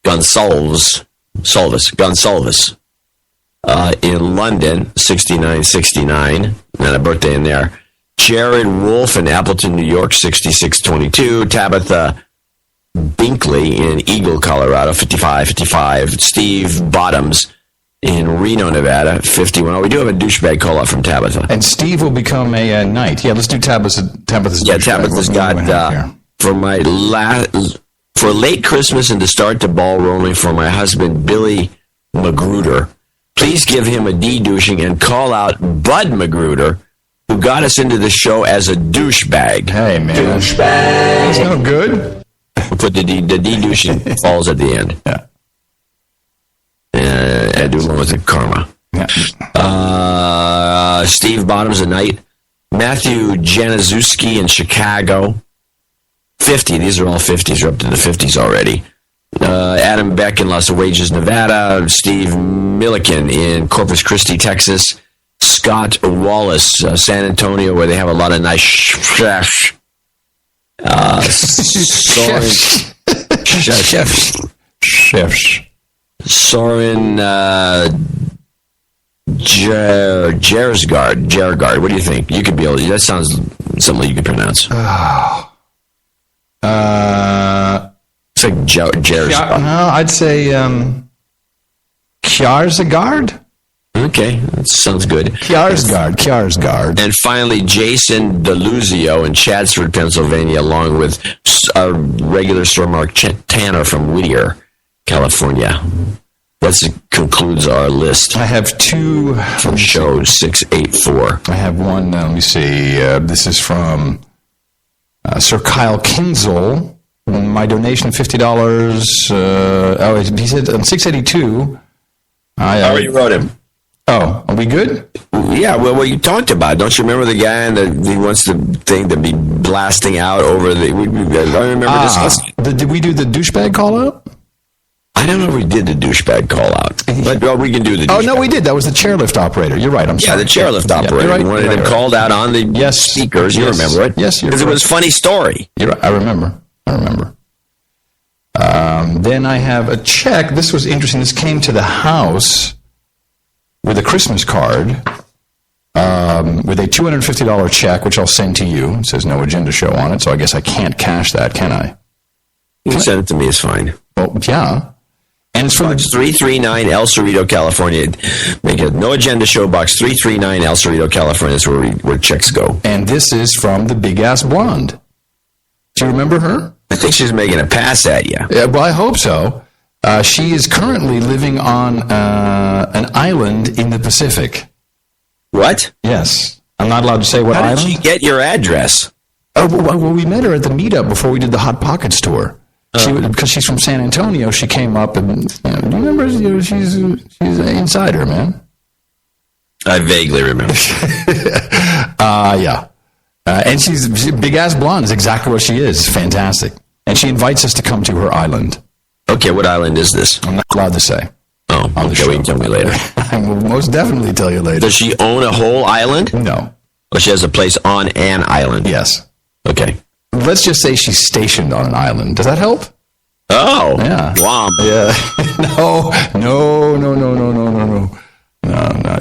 Gonsalves, in London, 6969, and a birthday in there. Jared Wolf in Appleton, New York, 6622. Tabitha Binkley in Eagle, Colorado, 5555. Steve Bottoms in Reno, Nevada, 51. Oh, we do have a douchebag call-out from Tabitha. And Steve will become a knight. Yeah, let's do Tabitha's. Yeah, Tabitha's got, for late Christmas and to start the ball rolling for my husband, Billy Magruder. Please give him a de-douching and call out Bud Magruder, who got us into the show as a douchebag. Hey, man. Douchebag. That's no good. We'll put the de-douching falls at the end. Yeah. I do one with the karma. Yeah. Steve Bottoms, a knight. Matthew Januszewski in Chicago, 50. These are all 50s. We're up to the 50s already. Adam Beck in Las Vegas, Nevada. Steve Milliken in Corpus Christi, Texas. Scott Wallace, San Antonio, where they have a lot of nice chefs. Soren Jergard. What do you think? You could be able to, that sounds something you could pronounce. It's like Jergard. No, I'd say Kjarsgaard. Okay, that sounds good. Kjarsgaard. And finally, Jason DeLuzio in Chadsford, Pennsylvania, along with our regular store Mark Tanner from Whittier, California. That concludes our list. I have two from show 684. I have one. Let me see. This is from Sir Kyle Kinzel. My donation, $50. He said on 682. I already wrote him. Oh, are we good? Yeah, well, you talked about it. Don't you remember the guy that he wants the thing to be blasting out over the... I remember discussing. Did we do the douchebag call-out? I don't know if we did the douchebag call-out, but we can do the douchebag. Oh, no, we did. That was the chairlift operator. You're right. I'm sorry. Yeah, the chairlift operator. Right. We wanted him called out on the speakers. You remember it? Yes, because it was a funny story. You're right. I remember. Then I have a check. This was interesting. This came to the house with a Christmas card with a $250 check, which I'll send to you. It says no agenda show on it, so I guess I can't cash that, can I? You can send it to me. It's fine. Well, yeah. And it's from Box 339 El Cerrito, California. Make it no agenda show, Box 339 El Cerrito, California. That's where checks go. And this is from the big ass blonde. Do you remember her? I think she's making a pass at you. Yeah, well, I hope so. She is currently living on an island in the Pacific. What? Yes. I'm not allowed to say what island. How did she get your address? Oh, well, we met her at the meetup before we did the Hot Pockets tour. Because she's from San Antonio, she came up and, do you remember? She's an insider, man. I vaguely remember. Yeah. And she's big-ass blonde is exactly what she is. Fantastic. And she invites us to come to her island. Okay, what island is this? I'm not allowed to say. Oh, okay, we can tell me later. I will most definitely tell you later. Does she own a whole island? No. Or she has a place on an island? Yes. Okay. Let's just say she's stationed on an island. Does that help? Oh. Yeah. Guam. Yeah. No. No,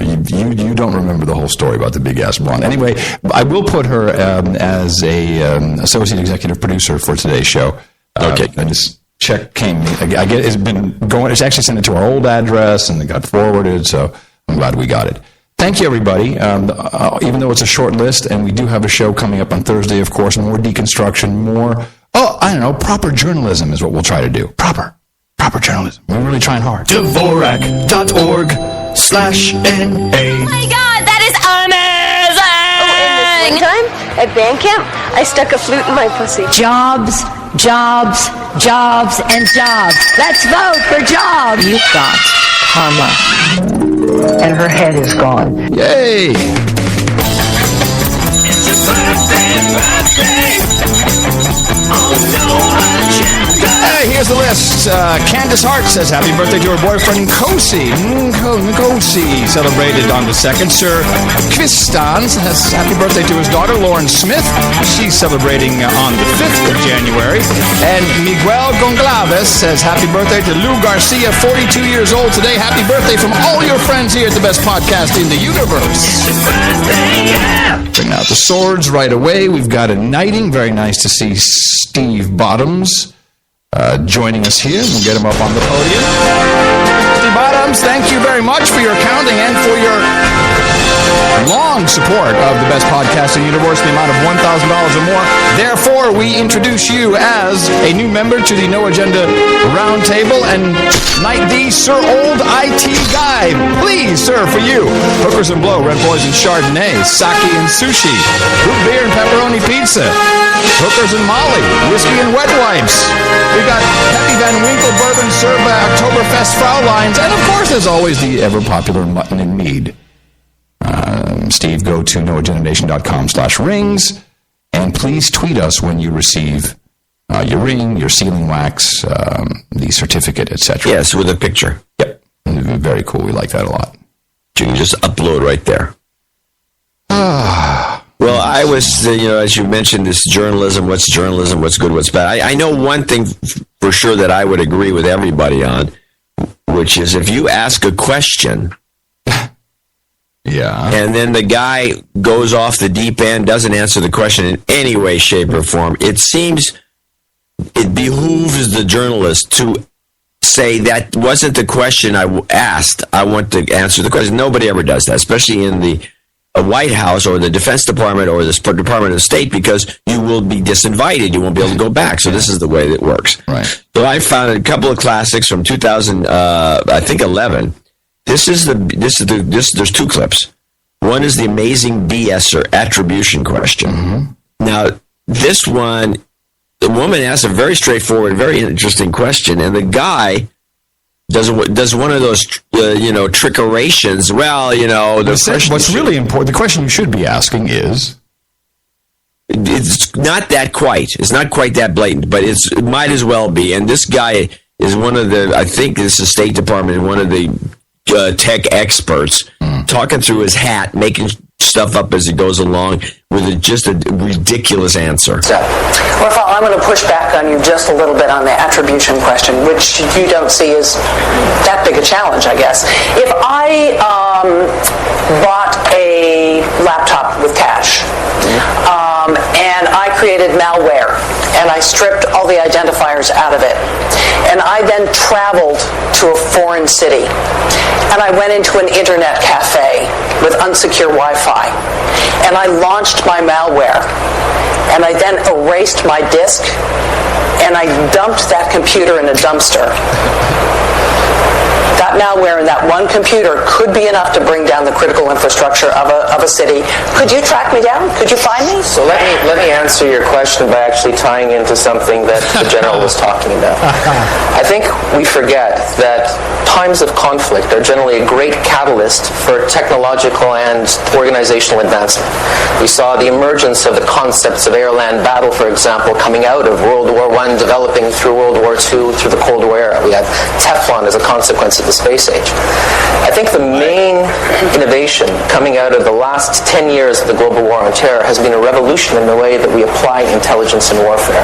you don't remember the whole story about the big ass blonde. Anyway, I will put her as a associate executive producer for today's show. Okay. This check came. I get it's been going. It's actually sent it to our old address and it got forwarded. So I'm glad we got it. Thank you, everybody. Even though it's a short list, and we do have a show coming up on Thursday, of course, more deconstruction, more. Oh, I don't know. Proper journalism is what we'll try to do. Proper journalism. We're really trying hard. Dvorak.org/NA. Oh my God, that is amazing! Oh, in the springtime at band camp, I stuck a flute in my pussy. Jobs, and jobs. Let's vote for jobs. You've got karma. And her head is gone. Yay! It's a birthday. Hey, here's the list. Candace Hart says happy birthday to her boyfriend Kosi. Kosi celebrated on the 2nd. Sir Quistan says happy birthday to his daughter Lauren Smith. She's celebrating on the 5th of January. And Miguel Gonzalez says happy birthday to Lou Garcia, 42 years old today. Happy birthday from all your friends here at the best podcast in the universe. Bring out the swords right away. We've got a knighting. Very nice to see Steve Bottoms joining us here. We'll get him up on the podium. Steve Bottoms, thank you very much for your accounting and for your long support of the best podcast in the universe, the amount of $1,000 or more. Therefore, we introduce you as a new member to the No Agenda Roundtable, and Knight D, Sir Old IT Guy. Please, sir, for you. Hookers and Blow, Red Boys and Chardonnay, Sake and Sushi, Root Beer and Pepperoni Pizza, Hookers and Molly, Whiskey and Wet Wipes. We got Peppy Van Winkle Bourbon served by Oktoberfest Fraulines, and of course, as always, the ever-popular Mutton and Mead. Steve, go to noagendanation.com/rings, and please tweet us when you receive your ring, your sealing wax, the certificate, etc. Yes, with a picture. Yep. Very cool. We like that a lot. You can just upload right there. Well, I was, as you mentioned, this journalism, what's good, what's bad. I know one thing for sure that I would agree with everybody on, which is if you ask a question... Yeah. And then the guy goes off the deep end, doesn't answer the question in any way, shape, or form. It seems it behooves the journalist to say that wasn't the question I asked. I want to answer the question. Nobody ever does that, especially in the White House or the Defense Department or the Department of State, because you will be disinvited. You won't be able to go back. So this is the way that it works. Right. So I found a couple of classics from 2011. There's two clips. One is the amazing BS or attribution question. Mm-hmm. Now, this one, the woman asks a very straightforward, very interesting question, and the guy does one of those, trickerations. Well, what's really important, the question you should be asking is... It's not that quite. It's not quite that blatant, but it might as well be. And this guy is one of the, I think this is State Department, one of the tech experts, talking through his hat, making stuff up as he goes along with just a ridiculous answer. So, Raphael, I'm going to push back on you just a little bit on the attribution question, which you don't see as that big a challenge, I guess. If I bought a laptop with cash, and I created malware, and I stripped all the identifiers out of it, and I then traveled to a foreign city, and I went into an internet cafe with unsecure Wi-Fi, and I launched my malware, and I then erased my disk, and I dumped that computer in a dumpster. That malware in that one computer could be enough to bring down the critical infrastructure of a city. Could you track me down? Could you find me? So let me answer your question by actually tying into something that the general was talking about. I think we forget that times of conflict are generally a great catalyst for technological and organizational advancement. We saw the emergence of the concepts of air-land battle, for example, coming out of World War I, developing through World War II, through the Cold War era. We had Teflon as a consequence of the space age. I think the main innovation coming out of the last 10 years of the global war on terror has been a revolution in the way that we apply intelligence in warfare.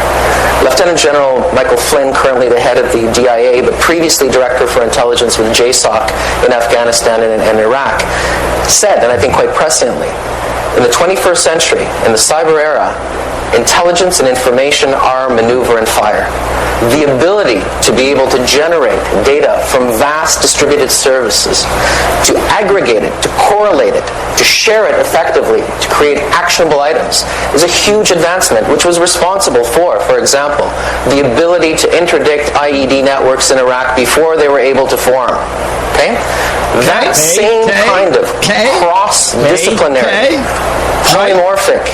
Lieutenant General Michael Flynn, currently the head of the DIA, but previously Director for Intelligence with JSOC in Afghanistan and Iraq, said, and I think quite presciently, in the 21st century, in the cyber era, intelligence and information are maneuver and fire. The ability to be able to generate data from vast distributed services, to aggregate it, to correlate it, to share it effectively, to create actionable items, is a huge advancement, which was responsible for example, the ability to interdict IED networks in Iraq before they were able to form. Okay? That same kind of cross-disciplinary, polymorphic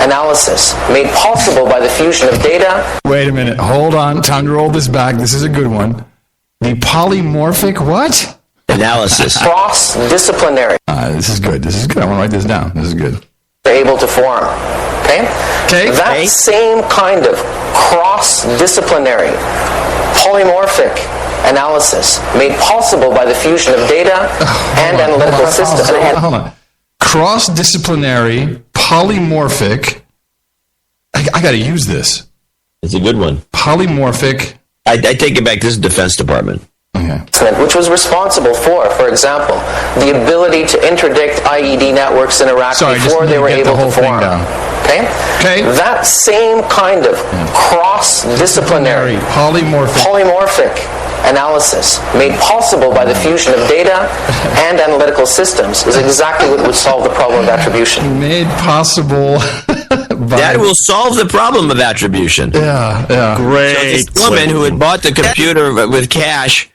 analysis made possible by the fusion of data. Wait a minute. Hold on. Time to roll this back. This is a good one. The polymorphic what? Analysis. Cross-disciplinary. This is good. This is good. I want to write this down. This is good. are able to form. Okay? That same kind of cross-disciplinary, polymorphic analysis made possible by the fusion of data and analytical systems. Hold on. Cross-disciplinary, polymorphic. I got to use this. It's a good one. Polymorphic. I take it back. This is Defense Department. Okay. Which was responsible for example, the ability to interdict IED networks in Iraq before they were able to form. Okay? That same kind of cross-disciplinary, polymorphic analysis made possible by the fusion of data and analytical systems is exactly what would solve the problem of attribution. Made possible that will solve the problem of attribution. Yeah. Great. So this woman who had bought the computer with cash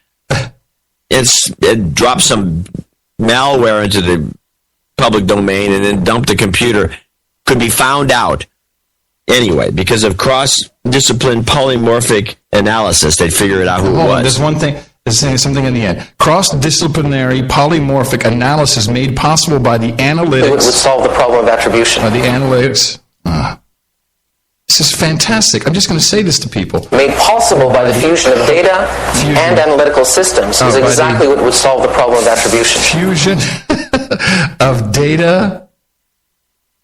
and dropped some malware into the public domain and then dumped the computer could be found out anyway because of cross-discipline polymorphic analysis. They'd figure it out who it was. There's one thing. There's something in the end. Cross-disciplinary polymorphic analysis made possible by the analytics. It would solve the problem of attribution. By the analytics. This is fantastic. I'm just going to say this to people. Made possible by the fusion of data and analytical systems is exactly what would solve the problem of attribution. Fusion of data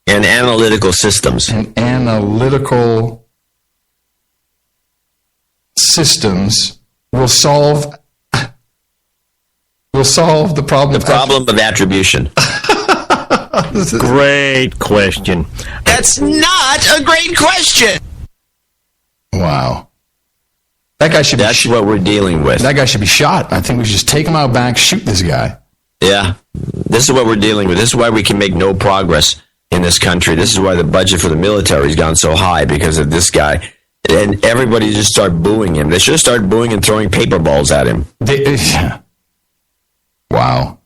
and analytical systems. And analytical systems will solve the problem. The problem of attribution. Great question. That's not a great question. Wow. That guy should be That's what we're dealing with. That guy should be shot. I think we should just take him out back, shoot this guy. Yeah. This is what we're dealing with. This is why we can make no progress in this country. This is why the budget for the military has gone so high, because of this guy. And everybody just started booing him. They should have started booing and throwing paper balls at him. Wow.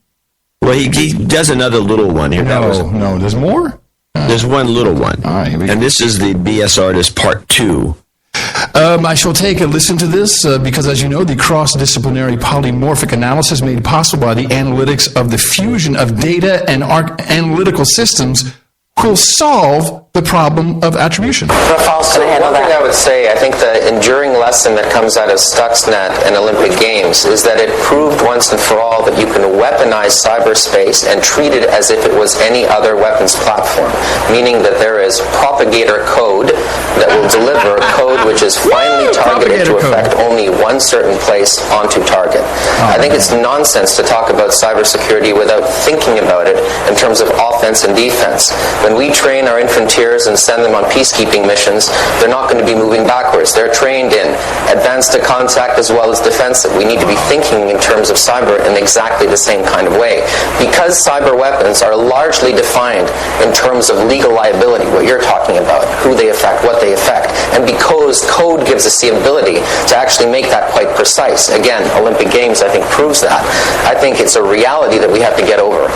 Well, he does another little one here. No, there's more? There's one little one. All right, and this is the BS Artist Part 2. I shall take a listen to this because, as you know, the cross-disciplinary polymorphic analysis made possible by the analytics of the fusion of data and analytical systems will solve the problem of attribution. So one thing I would say, I think the enduring lesson that comes out of Stuxnet and Olympic Games is that it proved once and for all that you can weaponize cyberspace and treat it as if it was any other weapons platform, meaning that there is propagator code that will deliver code which is finely targeted to affect only one certain place onto target. I think it's nonsense to talk about cybersecurity without thinking about it in terms of offense and defense. When we train our infanteers and send them on peacekeeping missions, they're not going to be moving backwards. They're trained in advanced to contact as well as defensive. We need to be thinking in terms of cyber in exactly the same kind of way. Because cyber weapons are largely defined in terms of legal liability, what you're talking about, who they affect, what they affect, and because code gives us the ability to actually make that quite precise. Again, Olympic Games, I think, proves that. I think it's a reality that we have to get over.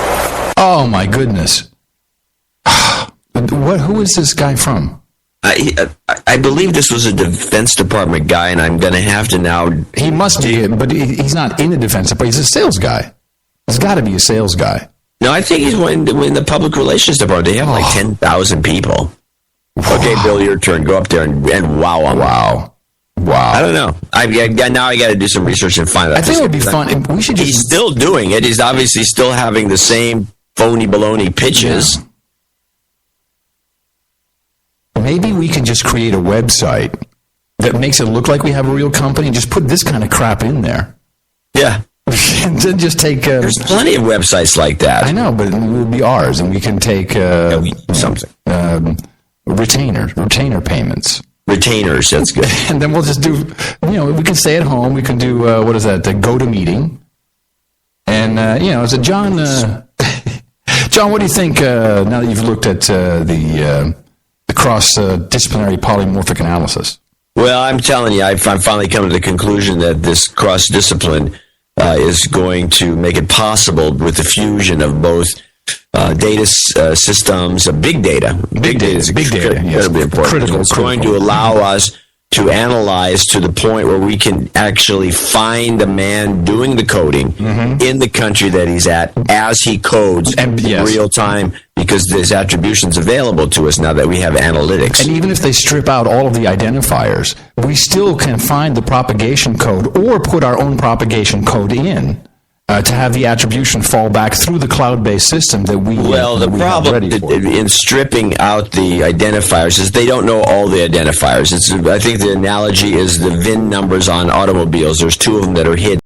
Oh, my goodness. Who is this guy from? I believe this was a Defense Department guy, and I'm going to have to now... He must be, but he's not in the Defense Department. He's a sales guy. He's got to be a sales guy. No, I think he's in the Public Relations Department. They have like 10,000 people. Okay, Bill, your turn. Go up there and wow on Wow. I don't know. Now I got to do some research and find out. I think it would be fun. We should He's still doing it. He's obviously still having the same phony baloney pitches. Yeah. Maybe we can just create a website that makes it look like we have a real company and just put this kind of crap in there. Yeah. And then just take... There's plenty of websites like that. I know, but it will be ours, and we can take... something. Retainer payments. Retainers, that's good. And then we'll just do... we can stay at home. We can do, what is that, the GoToMeeting. And, it's a John... John, what do you think, now that you've looked at the cross-disciplinary polymorphic analysis? Well, I'm telling you, I'm finally coming to the conclusion that this cross-discipline is going to make it possible with the fusion of both data systems, big data. Big data is incredibly important. It's going to allow us to analyze to the point where we can actually find the man doing the coding in the country that he's at as he codes in real time, because there's attributions available to us now that we have analytics. And even if they strip out all of the identifiers, we still can find the propagation code or put our own propagation code in to have the attribution fall back through the cloud-based system that we the problem in stripping out the identifiers is they don't know all the identifiers. I think the analogy is the VIN numbers on automobiles. There's two of them that are hidden.